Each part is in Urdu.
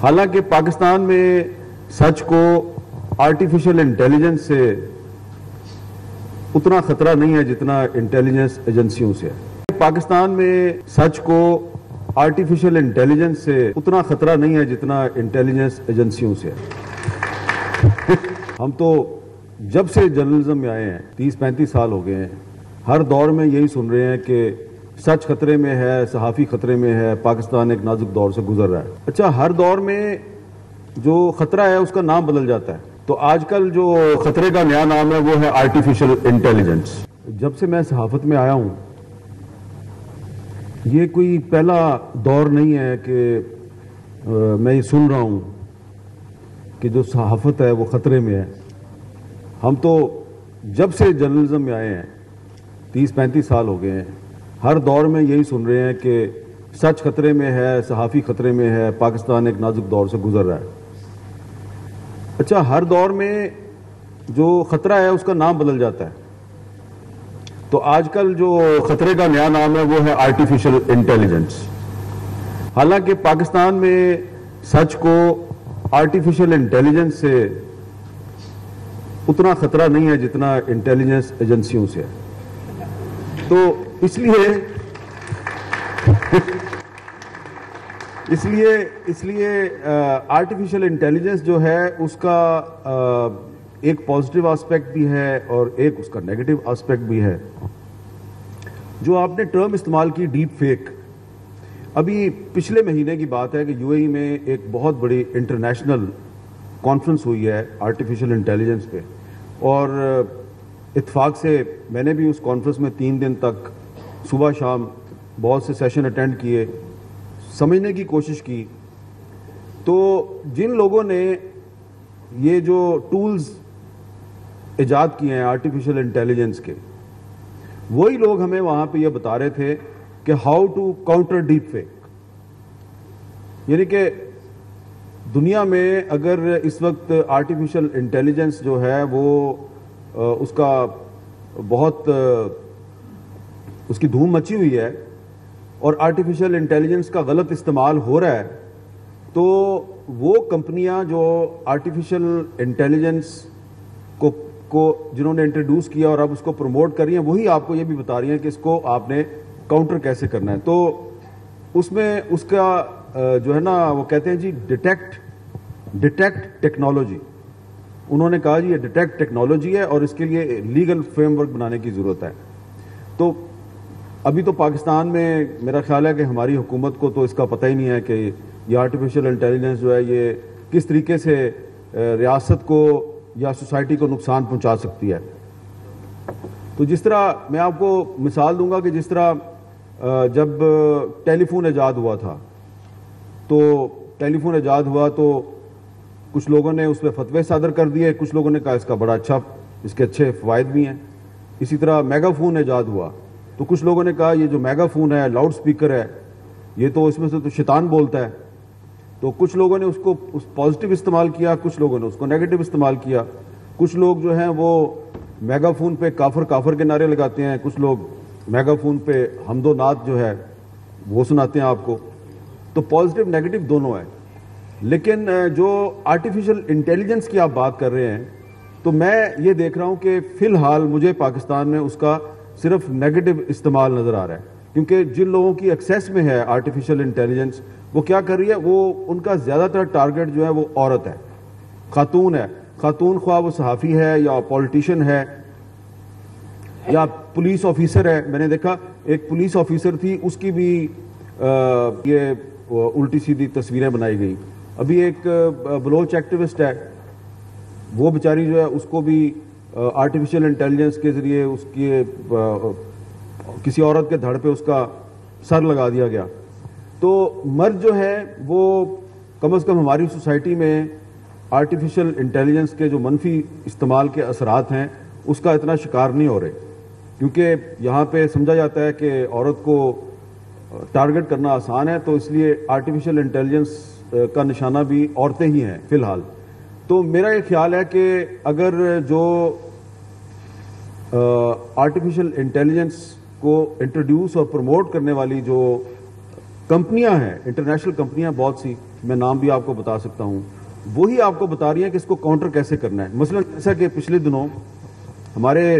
حالانکہ پاکستان میں سچ کو آرٹیفیشل انٹیلیجنس سے اتنا خطرہ نہیں ہے جتنا انٹیلیجنس ایجنسیوں سے ہے۔ پاکستان میں سچ کو آرٹیفیشل انٹیلیجنس سے اتنا خطرہ نہیں ہے جتنا انٹیلیجنس ایجنسیوں سے ہے۔ ہم تو جب سے جرنلزم میں آئے ہیں 30-35 سال ہو گئے ہیں، ہر دور میں یہی سن رہے ہیں کہ سچ خطرے میں ہے، صحافی خطرے میں ہے، پاکستان ایک نازک دور سے گزر رہا ہے۔ اچھا، ہر دور میں جو خطرہ ہے اس کا نام بدل جاتا ہے، تو آج کل جو خطرے کا نیا نام ہے وہ ہے آرٹیفیشل انٹیلیجنس۔ جب سے میں صحافت میں آیا ہوں، یہ کوئی پہلا دور نہیں ہے کہ میں یہ سن رہا ہوں کہ جو صحافت ہے وہ خطرے میں ہے۔ ہم تو جب سے جرنلزم میں آئے ہیں 30-35 سال ہو گئے ہیں، ہر دور میں یہی سن رہے ہیں کہ سچ خطرے میں ہے، صحافی خطرے میں ہے، پاکستان ایک نازک دور سے گزر رہا ہے۔ اچھا، ہر دور میں جو خطرہ ہے اس کا نام بدل جاتا ہے، تو آج کل جو خطرے کا نیا نام ہے وہ ہے آرٹیفیشل انٹیلیجنس۔ حالانکہ پاکستان میں سچ کو آرٹیفیشل انٹیلیجنس سے اتنا خطرہ نہیں ہے جتنا انٹیلیجنس ایجنسیوں سے ہے، تو اس لیے آرٹیفیشل انٹیلیجنس جو ہے اس کا ایک پازیٹیو آسپیکٹ بھی ہے اور ایک اس کا نیگیٹو آسپیکٹ بھی ہے۔ جو آپ نے ٹرم استعمال کی ڈیپ فیک، ابھی پچھلے مہینے کی بات ہے کہ یو اے ای میں ایک بہت بڑی انٹرنیشنل کانفرنس ہوئی ہے آرٹیفیشل انٹیلیجنس پہ، اور اتفاق سے میں نے بھی اس کانفرنس میں 3 دن تک صبح شام بہت سے سیشن اٹینڈ کیے، سمجھنے کی کوشش کی۔ تو جن لوگوں نے یہ جو ٹولز ایجاد کیے ہیں آرٹیفیشل انٹیلیجنس کے، وہی لوگ ہمیں وہاں پہ یہ بتا رہے تھے کہ how to counter deepfake, یعنی کہ دنیا میں اگر اس وقت آرٹیفیشل انٹیلیجنس جو ہے وہ اس کا بہت اس کی دھوم مچی ہوئی ہے اور آرٹیفیشل انٹیلیجنس کا غلط استعمال ہو رہا ہے، تو وہ کمپنیاں جو آرٹیفیشل انٹیلیجنس کو جنہوں نے انٹروڈیوس کیا اور اب اس کو پروموٹ کر رہی ہیں، وہی آپ کو یہ بھی بتا رہی ہیں کہ اس کو آپ نے کاؤنٹر کیسے کرنا ہے۔ تو اس میں اس کا جو ہے نا وہ کہتے ہیں جی ڈیٹیکٹ ٹیکنالوجی، انہوں نے کہا جی یہ ڈیٹیکٹ ٹیکنالوجی ہے اور اس کے لیے لیگل فریم ورک بنانے کی ضرورت ہے۔ تو ابھی تو پاکستان میں میرا خیال ہے کہ ہماری حکومت کو تو اس کا پتہ ہی نہیں ہے کہ یہ آرٹیفیشل انٹیلیجنس جو ہے یہ کس طریقے سے ریاست کو یا سوسائٹی کو نقصان پہنچا سکتی ہے۔ تو جس طرح میں آپ کو مثال دوں گا کہ جس طرح جب ٹیلی فون ایجاد ہوا تھا، تو ٹیلی فون ایجاد ہوا تو کچھ لوگوں نے اس پہ فتوے صادر کر دیے، کچھ لوگوں نے کہا اس کا بڑا اچھا، اس کے اچھے فوائد بھی ہیں۔ اسی طرح میگا فون ایجاد ہوا تو کچھ لوگوں نے کہا یہ جو میگا فون ہے، لاؤڈ سپیکر ہے، یہ تو اس میں سے تو شیطان بولتا ہے۔ تو کچھ لوگوں نے اس کو پازیٹیو استعمال کیا، کچھ لوگوں نے اس کو نیگیٹو استعمال کیا۔ کچھ لوگ جو ہیں وہ میگا فون پہ کافر کے نعرے لگاتے ہیں، کچھ لوگ میگا فون پہ حمد و نعت جو ہے وہ سناتے ہیں آپ کو۔ تو پازیٹیو نیگیٹو دونوں ہے، لیکن جو آرٹیفیشل انٹیلیجنس کی آپ بات کر رہے ہیں، تو میں یہ دیکھ رہا ہوں کہ فی الحال مجھے پاکستان میں اس کا صرف نیگیٹو استعمال نظر آ رہا ہے، کیونکہ جن لوگوں کی ایکسیس میں ہے آرٹیفیشل انٹیلیجنس، وہ کیا کر رہی ہے، وہ ان کا زیادہ تر ٹارگٹ جو ہے وہ عورت ہے، خاتون ہے، خاتون خواہ وہ صحافی ہے یا پولیٹیشین ہے یا پولیس آفیسر ہے۔ میں نے دیکھا ایک پولیس آفیسر تھی، اس کی بھی یہ الٹی سیدھی تصویریں بنائی گئی۔ ابھی ایک بلوچ ایکٹیوسٹ ہے، وہ بیچاری جو ہے اس کو بھی آرٹیفیشل انٹیلیجنس کے ذریعے اس کی کسی عورت کے دھڑ پہ اس کا سر لگا دیا گیا۔ تو مرد جو ہے وہ کم از کم ہماری سوسائٹی میں آرٹیفیشل انٹیلیجنس کے جو منفی استعمال کے اثرات ہیں اس کا اتنا شکار نہیں ہو رہے، کیونکہ یہاں پہ سمجھا جاتا ہے کہ عورت کو ٹارگٹ کرنا آسان ہے، تو اس لیے آرٹیفیشل انٹیلیجنس کا نشانہ بھی عورتیں ہی ہیں فی الحال۔ تو میرا یہ خیال ہے کہ اگر جو آرٹیفیشل انٹیلیجنس کو انٹروڈیوس اور پروموٹ کرنے والی جو کمپنیاں ہیں، انٹرنیشنل کمپنیاں بہت سی، میں نام بھی آپ کو بتا سکتا ہوں، وہی آپ کو بتا رہی ہیں کہ اس کو کاؤنٹر کیسے کرنا ہے. مثلا جیسا کہ پچھلے دنوں ہمارے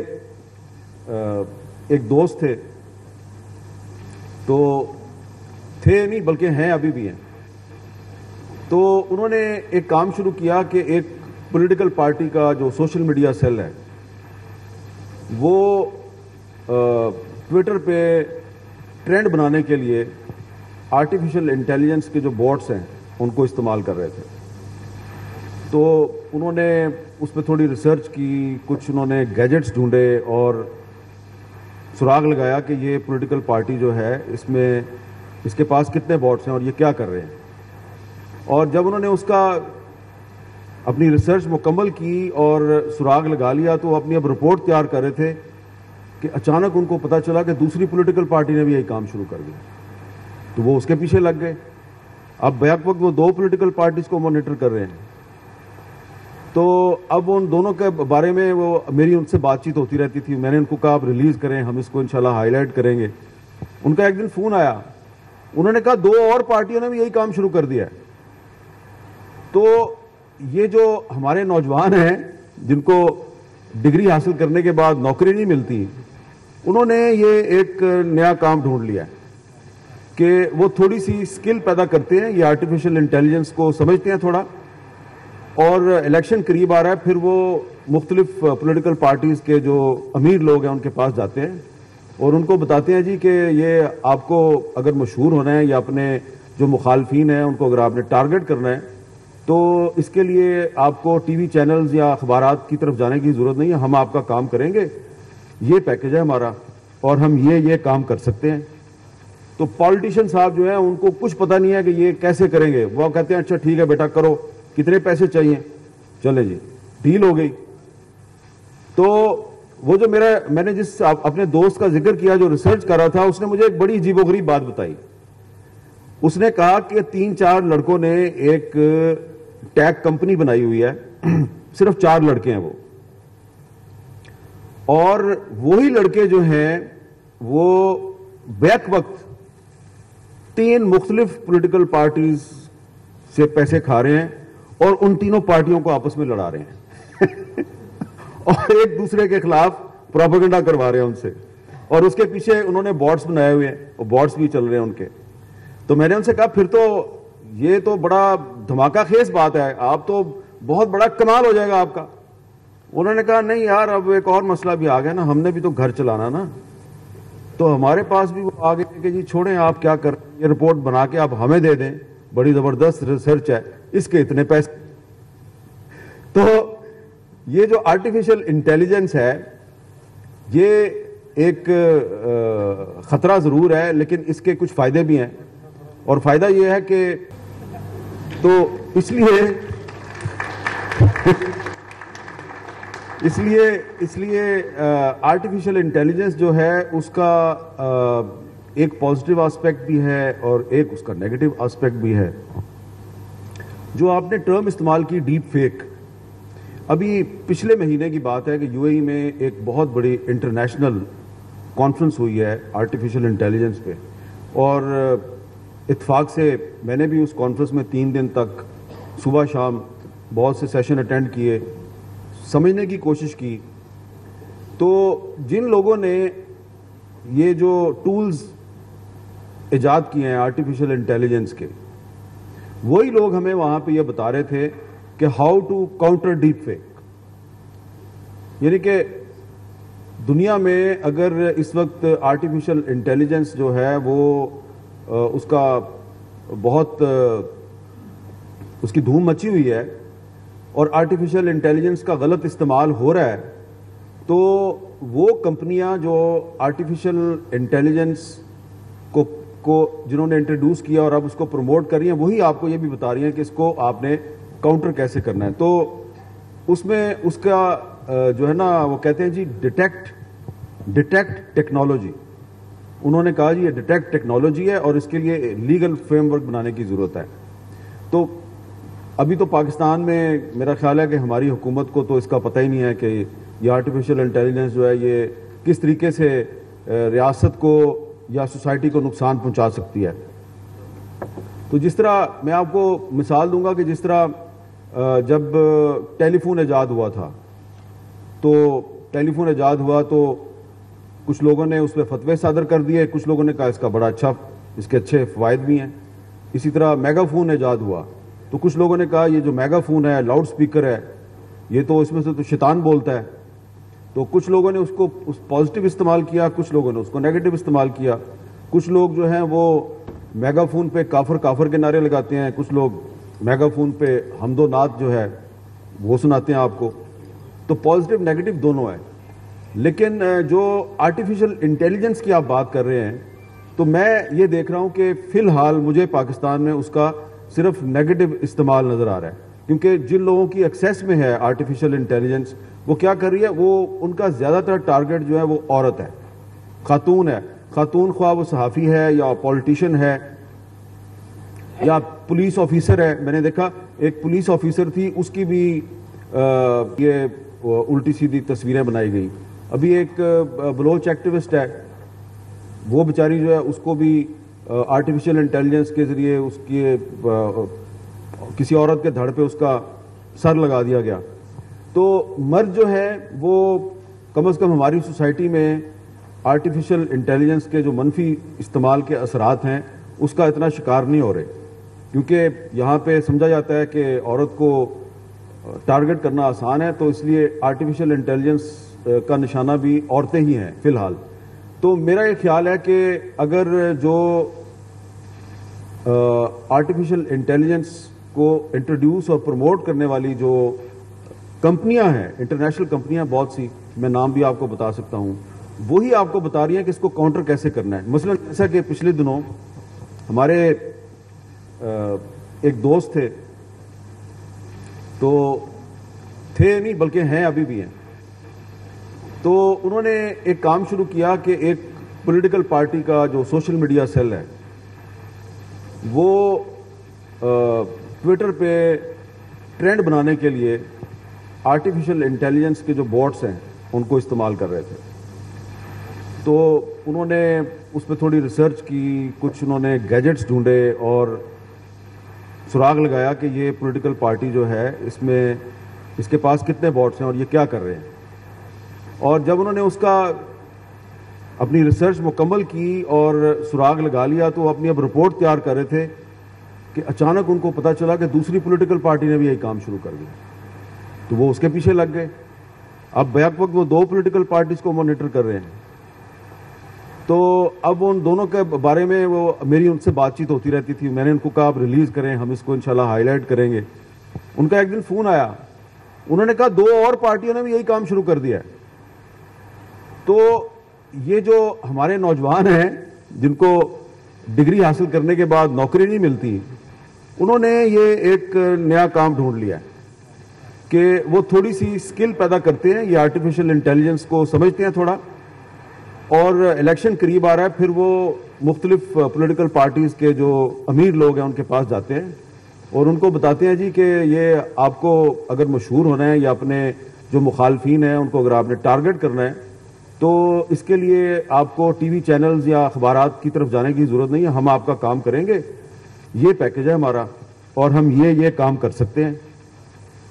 ایک دوست تھے، تو تھے نہیں بلکہ ہیں، ابھی بھی ہیں. تو انہوں نے ایک کام شروع کیا کہ ایک پولیٹیکل پارٹی کا جو سوشل میڈیا سیل ہے وہ ٹویٹر پہ ٹرینڈ بنانے کے لیے آرٹیفیشل انٹیلیجنس کے جو بوٹس ہیں ان کو استعمال کر رہے تھے. تو انہوں نے اس پہ تھوڑی ریسرچ کی، کچھ انہوں نے گیجٹس ڈھونڈے اور سراغ لگایا کہ یہ پولیٹیکل پارٹی جو ہے اس کے پاس کتنے بوٹس ہیں اور یہ کیا کر رہے ہیں. اور جب انہوں نے اس کا اپنی ریسرچ مکمل کی اور سراغ لگا لیا تو وہ اپنی اب رپورٹ تیار کر رہے تھے کہ اچانک ان کو پتہ چلا کہ دوسری پولیٹیکل پارٹی نے بھی یہی کام شروع کر دیا. تو وہ اس کے پیچھے لگ گئے. اب بیک وقت وہ 2 پولیٹیکل پارٹیز کو مانیٹر کر رہے ہیں. تو اب ان دونوں کے بارے میں وہ میری ان سے بات چیت ہوتی رہتی تھی. میں نے ان کو کہا آپ ریلیز کریں، ہم اس کو انشاءاللہ ہائی لائٹ کریں گے. ان کا ایک دن فون آیا، انہوں نے کہا 2 اور پارٹیوں نے بھی یہی کام شروع کر دیا ہے. تو یہ جو ہمارے نوجوان ہیں جن کو ڈگری حاصل کرنے کے بعد نوکری نہیں ملتی، انہوں نے یہ ایک نیا کام ڈھونڈ لیا کہ وہ تھوڑی سی سکل پیدا کرتے ہیں، یہ آرٹیفیشل انٹیلیجنس کو سمجھتے ہیں تھوڑا، اور الیکشن قریب آ رہا ہے پھر وہ مختلف پولیٹیکل پارٹیز کے جو امیر لوگ ہیں ان کے پاس جاتے ہیں اور ان کو بتاتے ہیں جی کہ یہ آپ کو اگر مشہور ہونا ہے یا اپنے جو مخالفین ہیں ان کو اگر آپ نے ٹارگٹ کرنا ہے تو اس کے لیے آپ کو ٹی وی چینلز یا اخبارات کی طرف جانے کی ضرورت نہیں ہے، ہم آپ کا کام کریں گے، یہ پیکج ہے ہمارا اور ہم یہ کام کر سکتے ہیں. تو پالیٹیشین صاحب جو ہیں ان کو کچھ پتہ نہیں ہے کہ یہ کیسے کریں گے. وہ کہتے ہیں اچھا ٹھیک ہے بیٹا کرو، کتنے پیسے چاہیے، چلے جی ڈیل ہو گئی. تو وہ جو میں نے جس اپنے دوست کا ذکر کیا جو ریسرچ کر رہا تھا، اس نے مجھے ایک بڑی عجیب و غریب بات بتائی. اس نے کہا کہ 3-4 لڑکوں نے ایک ٹیک کمپنی بنائی ہوئی ہے، صرف 4 لڑکے ہیں وہ، اور وہی لڑکے جو ہیں وہ بیک وقت 3 مختلف پولیٹیکل پارٹیز سے پیسے کھا رہے ہیں اور ان تینوں پارٹیوں کو آپس میں لڑا رہے ہیں اور ایک دوسرے کے خلاف پروپیگنڈا کروا رہے ہیں ان سے، اور اس کے پیچھے انہوں نے بوٹس بنائے ہوئے ہیں اور بوٹس بھی چل رہے ہیں ان کے. تو میں نے ان سے کہا پھر تو یہ تو بڑا دھماکہ خیز بات ہے، آپ تو بہت بڑا کمال ہو جائے گا آپ کا. انہوں نے کہا نہیں یار، اب ایک اور مسئلہ بھی آ گیا نا، ہم نے بھی تو گھر چلانا نا. تو ہمارے پاس بھی وہ آ گئے کہ جی چھوڑیں آپ کیا کر، یہ رپورٹ بنا کے آپ ہمیں دے دیں، بڑی زبردست ریسرچ ہے، اس کے اتنے پیسے. تو یہ جو آرٹیفیشل انٹیلیجنس ہے یہ ایک خطرہ ضرور ہے، لیکن اس کے کچھ فائدے بھی ہیں. اور فائدہ یہ ہے کہ تو اس لیے آرٹیفیشل انٹیلیجنس جو ہے اس کا ایک پازیٹیو آسپیکٹ بھی ہے اور ایک اس کا نیگیٹو آسپیکٹ بھی ہے. جو آپ نے ٹرم استعمال کی ڈیپ فیک، ابھی پچھلے مہینے کی بات ہے کہ یو اے ای میں ایک بہت بڑی انٹرنیشنل کانفرنس ہوئی ہے آرٹیفیشل انٹیلیجنس پہ، اور اتفاق سے میں نے بھی اس کانفرنس میں 3 دن تک صبح شام بہت سے سیشن اٹینڈ کیے، سمجھنے کی کوشش کی. تو جن لوگوں نے یہ جو ٹولز ایجاد کیے ہیں آرٹیفیشل انٹیلیجنس کے، وہی لوگ ہمیں وہاں پہ یہ بتا رہے تھے کہ how to counter deepfake. یعنی کہ دنیا میں اگر اس وقت آرٹیفیشل انٹیلیجنس جو ہے وہ اس کا بہت اس کی دھوم مچی ہوئی ہے اور آرٹیفیشل انٹیلیجنس کا غلط استعمال ہو رہا ہے، تو وہ کمپنیاں جو آرٹیفیشل انٹیلیجنس کو جنہوں نے انٹروڈیوس کیا اور اب اس کو پروموٹ کر رہی ہیں، وہی آپ کو یہ بھی بتا رہی ہیں کہ اس کو آپ نے کاؤنٹر کیسے کرنا ہے. تو اس میں اس کا جو ہے نا وہ کہتے ہیں جی ڈیٹیکٹ ٹیکنالوجی. انہوں نے کہا جی یہ ڈیٹیکٹ ٹیکنالوجی ہے اور اس کے لیے لیگل فریم ورک بنانے کی ضرورت ہے. تو ابھی تو پاکستان میں میرا خیال ہے کہ ہماری حکومت کو تو اس کا پتہ ہی نہیں ہے کہ یہ آرٹیفیشل انٹیلیجنس جو ہے یہ کس طریقے سے ریاست کو یا سوسائٹی کو نقصان پہنچا سکتی ہے. تو جس طرح میں آپ کو مثال دوں گا کہ جس طرح جب ٹیلی فون ایجاد ہوا تھا تو ٹیلی فون ایجاد ہوا تو کچھ لوگوں نے اس پہ فتوے صادر کر دیے, کچھ لوگوں نے کہا اس کا بڑا اچھا, اس کے اچھے فوائد بھی ہیں. اسی طرح میگا فون ایجاد ہوا تو کچھ لوگوں نے کہا یہ جو میگا فون ہے, لاؤڈ سپیکر ہے, یہ تو اس میں سے تو شیطان بولتا ہے. تو کچھ لوگوں نے اس کو پازیٹیو استعمال کیا, کچھ لوگوں نے اس کو نیگیٹو استعمال کیا. کچھ لوگ جو ہیں وہ میگا فون پہ کافر کافر کے نعرے لگاتے ہیں, کچھ لوگ میگا فون پہ حمد و نعت جو ہے وہ سناتے ہیں آپ کو. تو پازیٹیو نیگیٹو دونوں ہے. لیکن جو آرٹیفیشل انٹیلیجنس کی آپ بات کر رہے ہیں تو میں یہ دیکھ رہا ہوں کہ فی الحال مجھے پاکستان میں اس کا صرف نیگیٹو استعمال نظر آ رہا ہے, کیونکہ جن لوگوں کی ایکسیس میں ہے آرٹیفیشل انٹیلیجنس وہ کیا کر رہی ہے, وہ ان کا زیادہ تر ٹارگٹ جو ہے وہ عورت ہے, خاتون ہے. خاتون خواہ وہ صحافی ہے یا پولیٹیشین ہے یا پولیس آفیسر ہے. میں نے دیکھا ایک پولیس آفیسر تھی, اس کی بھی یہ الٹی سیدھی تصویریں بنائی گئی. ابھی ایک بلوچ ایکٹیوسٹ ہے, وہ بیچاری جو ہے اس کو بھی آرٹیفیشل انٹیلیجنس کے ذریعے اس کی کسی عورت کے دھڑ پہ اس کا سر لگا دیا گیا. تو مرد جو ہے وہ کم از کم ہماری سوسائٹی میں آرٹیفیشل انٹیلیجنس کے جو منفی استعمال کے اثرات ہیں اس کا اتنا شکار نہیں ہو رہے, کیونکہ یہاں پہ سمجھا جاتا ہے کہ عورت کو ٹارگٹ کرنا آسان ہے, تو اس لیے آرٹیفیشل انٹیلیجنس کا نشانہ بھی عورتیں ہی ہیں فی الحال. تو میرا یہ خیال ہے کہ اگر جو آرٹیفیشل انٹیلیجنس کو انٹروڈیوس اور پروموٹ کرنے والی جو کمپنیاں ہیں, انٹرنیشنل کمپنیاں بہت سی, میں نام بھی آپ کو بتا سکتا ہوں, وہی آپ کو بتا رہی ہیں کہ اس کو کاؤنٹر کیسے کرنا ہے. مثلا جیسا کہ پچھلے دنوں ہمارے ایک دوست تھے, تو تھے نہیں بلکہ ہیں, ابھی بھی ہیں. تو انہوں نے ایک کام شروع کیا کہ ایک پولیٹیکل پارٹی کا جو سوشل میڈیا سیل ہے وہ ٹویٹر پہ ٹرینڈ بنانے کے لیے آرٹیفیشل انٹیلیجنس کے جو بوٹس ہیں ان کو استعمال کر رہے تھے. تو انہوں نے اس پہ تھوڑی ریسرچ کی, کچھ انہوں نے گیجٹس ڈھونڈے اور سراغ لگایا کہ یہ پولیٹیکل پارٹی جو ہے اس کے پاس کتنے بوٹس ہیں اور یہ کیا کر رہے ہیں. اور جب انہوں نے اس کا اپنی ریسرچ مکمل کی اور سراغ لگا لیا تو اپنی اب رپورٹ تیار کر رہے تھے کہ اچانک ان کو پتہ چلا کہ دوسری پولیٹیکل پارٹی نے بھی یہی کام شروع کر دیا. تو وہ اس کے پیچھے لگ گئے. اب بیک وقت وہ دو پولیٹیکل پارٹیز کو مانیٹر کر رہے ہیں. تو اب ان دونوں کے بارے میں وہ میری ان سے بات چیت ہوتی رہتی تھی. میں نے ان کو کہا آپ ریلیز کریں, ہم اس کو انشاءاللہ ہائی لائٹ کریں گے. ان کا ایک دن فون آیا, انہوں نے کہا دو اور پارٹیوں نے بھی یہی کام شروع کر دیا ہے. تو یہ جو ہمارے نوجوان ہیں جن کو ڈگری حاصل کرنے کے بعد نوکری نہیں ملتی, انہوں نے یہ ایک نیا کام ڈھونڈ لیا ہے کہ وہ تھوڑی سی سکل پیدا کرتے ہیں, یہ آرٹیفیشل انٹیلیجنس کو سمجھتے ہیں تھوڑا, اور الیکشن قریب آ رہا ہے, پھر وہ مختلف پولیٹیکل پارٹیز کے جو امیر لوگ ہیں ان کے پاس جاتے ہیں اور ان کو بتاتے ہیں جی کہ یہ آپ کو اگر مشہور ہونا ہے یا اپنے جو مخالفین ہیں ان کو اگر آپ نے ٹارگٹ کرنا ہے تو اس کے لیے آپ کو ٹی وی چینلز یا اخبارات کی طرف جانے کی ضرورت نہیں ہے, ہم آپ کا کام کریں گے, یہ پیکج ہے ہمارا اور ہم یہ کام کر سکتے ہیں.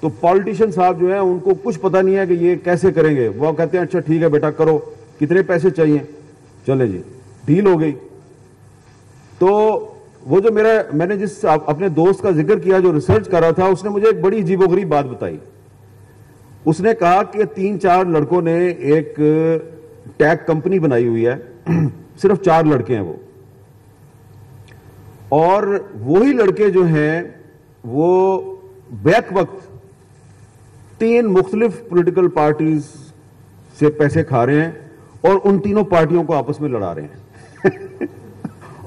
تو پالیٹیشین صاحب جو ہیں ان کو کچھ پتہ نہیں ہے کہ یہ کیسے کریں گے. وہ کہتے ہیں اچھا ٹھیک ہے بیٹا کرو, کتنے پیسے چاہیے, چلے جی ڈیل ہو گئی. تو وہ جو میں نے جس اپنے دوست کا ذکر کیا جو ریسرچ کر رہا تھا, اس نے مجھے ایک بڑی عجیب و غریب بات بتائی. اس نے کہا کہ 3-4 لڑکوں نے ایک ٹیک کمپنی بنائی ہوئی ہے, صرف 4 لڑکے ہیں وہ, اور وہی لڑکے جو ہیں وہ بیک وقت 3 مختلف پولیٹیکل پارٹیز سے پیسے کھا رہے ہیں اور ان تینوں پارٹیوں کو آپس میں لڑا رہے ہیں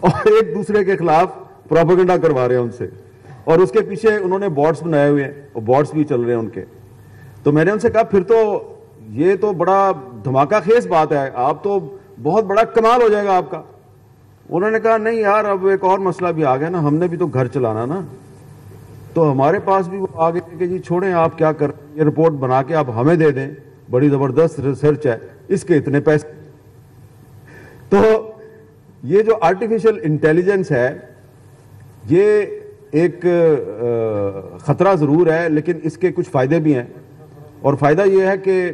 اور ایک دوسرے کے خلاف پروپیگنڈا کروا رہے ہیں ان سے, اور اس کے پیچھے انہوں نے بورڈز بنائے ہوئے ہیں اور بورڈز بھی چل رہے ہیں ان کے. تو میں نے ان سے کہا پھر تو یہ تو بڑا دھماکہ خیز بات ہے, آپ تو بہت بڑا کمال ہو جائے گا آپ کا. انہوں نے کہا نہیں یار, اب ایک اور مسئلہ بھی آ گیا نا, ہم نے بھی تو گھر چلانا نا, تو ہمارے پاس بھی وہ آ گئے کہ جی چھوڑیں آپ کیا کر, یہ رپورٹ بنا کے آپ ہمیں دے دیں, بڑی زبردست ریسرچ ہے, اس کے اتنے پیسے. تو یہ جو آرٹیفیشل انٹیلیجنس ہے یہ ایک خطرہ ضرور ہے، لیکن اس کے کچھ فائدے بھی ہیں، اور فائدہ یہ ہے کہ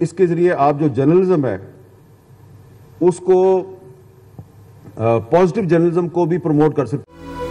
اس کے ذریعے آپ جو جرنلزم ہے اس کو پازیٹیو جرنلزم کو بھی پروموٹ کر سکتے ہیں۔